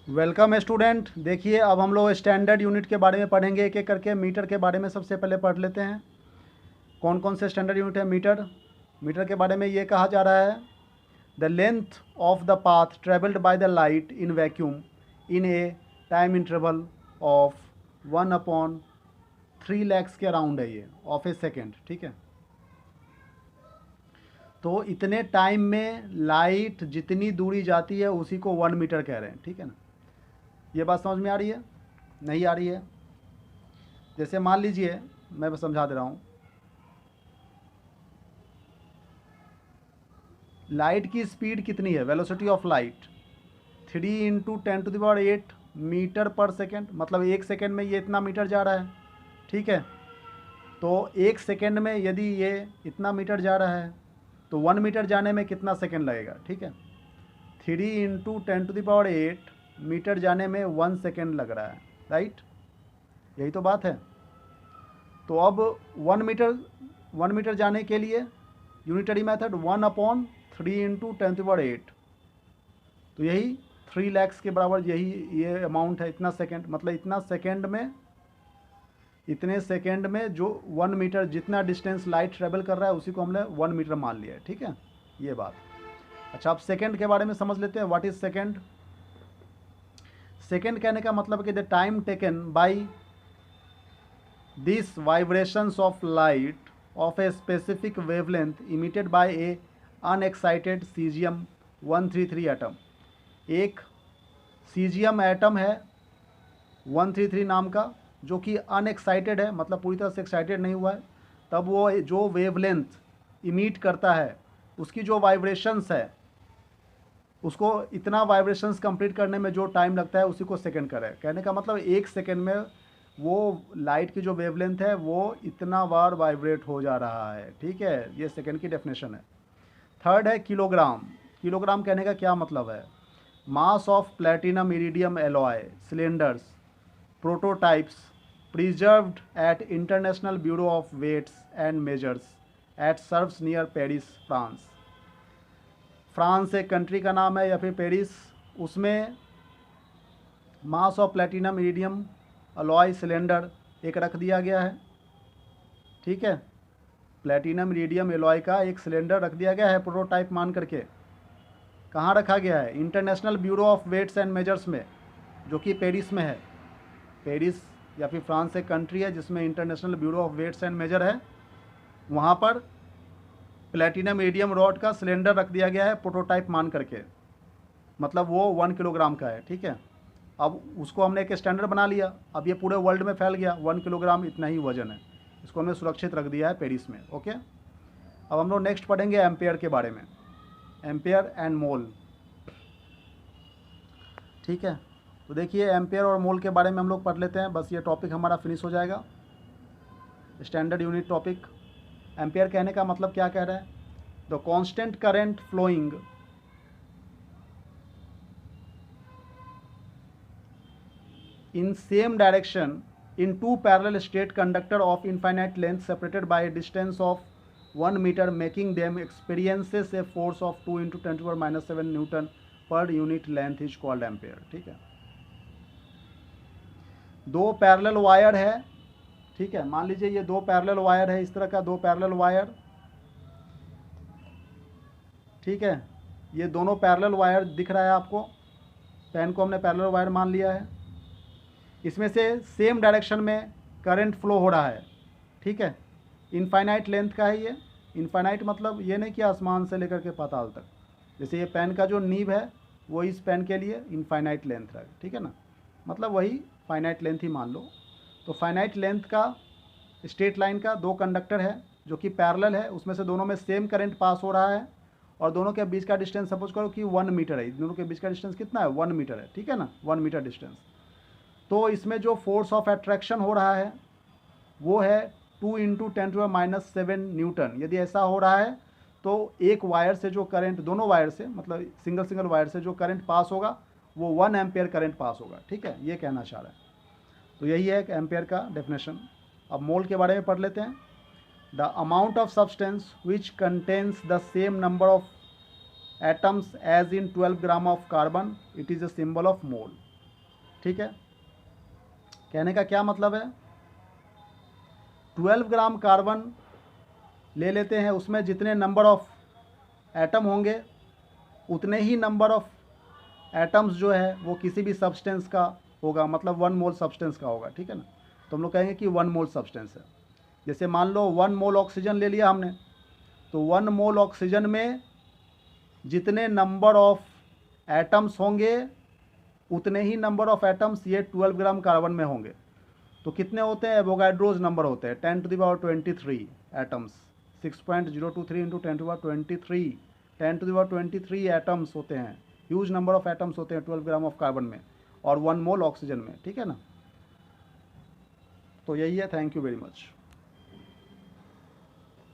Welcome student. देखिए अब हम लोग स्टैंडर्ड यूनिट के बारे में पढ़ेंगे एक एक करके। मीटर के बारे में सबसे पहले पढ़ लेते हैं। कौन कौन से स्टैंडर्ड यूनिट है। मीटर मीटर के बारे में ये कहा जा रहा है, the length of the path travelled by the light in vacuum in A time interval of 1/3 lakhs के अराउंड है ये, ऑफ ए सेकेंड। ठीक है, तो इतने टाइम में लाइट जितनी दूरी जाती है उसी को 1 मीटर कह रहे हैं। ठीक है ना, ये बात समझ में आ रही है? नहीं आ रही है? जैसे मान लीजिए, मैं बस समझा दे रहा हूँ। लाइट की स्पीड कितनी है, वेलोसिटी ऑफ लाइट 3 × 10⁸ मीटर पर सेकेंड, मतलब 1 सेकेंड में ये इतना मीटर जा रहा है। ठीक है, तो 1 सेकेंड में यदि ये इतना मीटर जा रहा है तो 1 मीटर जाने में कितना सेकेंड लगेगा। ठीक है, 3 × 10⁸ मीटर जाने में 1 सेकेंड लग रहा है, राइट? यही तो बात है। तो अब 1 मीटर जाने के लिए यूनिटरी मेथड 1/3 × 10⁸, तो यही 3 लैक्स के बराबर यही ये अमाउंट है। इतना सेकेंड, मतलब इतने सेकेंड में जो 1 मीटर जितना डिस्टेंस लाइट ट्रेवल कर रहा है उसी को हमने 1 मीटर मान लिया है। ठीक है, ये बात। अच्छा, अब सेकेंड के बारे में समझ लेते हैं। What is second? सेकेंड कहने का मतलब कि the time taken by this vibrations of light of a specific wavelength emitted by a unexcited caesium 133 atom. एक सीजियम एटम है 133 नाम का, जो कि अनएक्साइटेड है, मतलब पूरी तरह से एक्साइटेड नहीं हुआ है। तब वो जो वेवलेंथ इमिट करता है उसकी जो वाइब्रेशंस है, उसको इतना वाइब्रेशंस कंप्लीट करने में जो टाइम लगता है उसी को सेकंड करें। कहने का मतलब 1 सेकंड में वो लाइट की जो वेवलेंथ है वो इतना बार वाइब्रेट हो जा रहा है। ठीक है, ये सेकंड की डेफिनेशन है। थर्ड है किलोग्राम। किलोग्राम कहने का क्या मतलब है? Mass of platinum iridium alloy cylinders prototypes preserved at International Bureau of Weights and Measures at Sevres near Paris, France. France एक कंट्री का नाम है या फिर पेरिस, उसमें mass of platinum iridium alloy cylinder एक रख दिया गया है। ठीक है, प्लेटिनम इरिडियम एलॉय का एक सिलेंडर रख दिया गया है प्रोटोटाइप मान करके। कहाँ रखा गया है? International Bureau of Weights and Measures में, जो कि पेरिस में है। पेरिस या फिर फ्रांस एक कंट्री है जिसमें International Bureau of Weights and Measure है। वहाँ पर प्लेटिनम इरिडियम रॉड का सिलेंडर रख दिया गया है प्रोटोटाइप मान करके, मतलब वो 1 किलोग्राम का है। ठीक है, अब उसको हमने एक स्टैंडर्ड बना लिया। अब ये पूरे वर्ल्ड में फैल गया, 1 किलोग्राम इतना ही वजन है। इसको हमने सुरक्षित रख दिया है पेरिस में। ओके, अब हम लोग नेक्स्ट पढ़ेंगे एम्पेयर के बारे में, एम्पेयर एंड मोल। ठीक है, तो देखिए एम्पेयर और मोल के बारे में हम लोग पढ़ लेते हैं, बस ये टॉपिक हमारा फिनिश हो जाएगा, स्टैंडर्ड यूनिट टॉपिक। एम्पेयर कहने का मतलब क्या कह रहा है? The constant current flowing in same direction in two parallel straight conductor of infinite length separated by a distance of 1 meter, making them experiences a force of 2 × 10⁻⁷ Newton per unit length is called ampere। ठीक है, दो parallel wire है। ठीक है, मान लीजिए ये दो पैरेलल वायर है, इस तरह का दो पैरेलल वायर। ठीक है, ये दोनों पैरेलल वायर दिख रहा है आपको, पेन को हमने पैरेलल वायर मान लिया है। इसमें से सेम डायरेक्शन में करंट फ्लो हो रहा है। ठीक है, इनफाइनाइट लेंथ का है ये। इनफाइनाइट मतलब ये नहीं कि आसमान से लेकर के पाताल तक, जैसे ये पेन का जो नीब है वो इस पेन के लिए इनफाइनाइट लेंथ है। ठीक है ना, मतलब वही फाइनाइट लेंथ ही मान लो। तो फाइनाइट लेंथ का स्ट्रेट लाइन का दो कंडक्टर है जो कि पैरेलल है, उसमें से दोनों में सेम करंट पास हो रहा है और दोनों के बीच का डिस्टेंस सपोज करो कि 1 मीटर है। दोनों के बीच का डिस्टेंस कितना है? 1 मीटर है। ठीक है ना, 1 मीटर डिस्टेंस। तो इसमें जो फोर्स ऑफ अट्रैक्शन हो रहा है वो है 2 × 10⁻⁷ न्यूटन। यदि ऐसा हो रहा है तो एक वायर से जो करंट, दोनों वायर से मतलब सिंगल वायर से जो करंट पास होगा वो 1 एम्पेयर करंट पास होगा। ठीक है, ये कहना चाह रहा है। तो यही है एक एम्पेयर का डेफिनेशन। अब मोल के बारे में पढ़ लेते हैं। The amount of substance which contains the same number of atoms as in 12 gram of carbon, it is a symbol of mole. ठीक है, कहने का क्या मतलब है, 12 ग्राम कार्बन ले लेते हैं, उसमें जितने नंबर ऑफ एटम होंगे उतने ही नंबर ऑफ एटम्स जो है वो किसी भी सब्सटेंस का होगा, मतलब 1 मोल सब्सटेंस का होगा, ठीक है ना। तो हम लोग कहेंगे कि 1 मोल सब्सटेंस है। जैसे मान लो 1 मोल ऑक्सीजन ले लिया हमने, तो 1 मोल ऑक्सीजन में जितने नंबर ऑफ एटम्स होंगे उतने ही नंबर ऑफ एटम्स ये 12 ग्राम कार्बन में होंगे। तो कितने होते हैं, एवोगाड्रोज नंबर होते हैं 10⁻23 एटम्स, 6.023 इंटू 10⁻23, 10⁻23 एटम्स होते हैं, ह्यूज नंबर ऑफ एटम्स होते हैं 12 ग्राम ऑफ कार्बन में और 1 मोल ऑक्सीजन में, ठीक है ना। तो यही है, थैंक यू वेरी मच।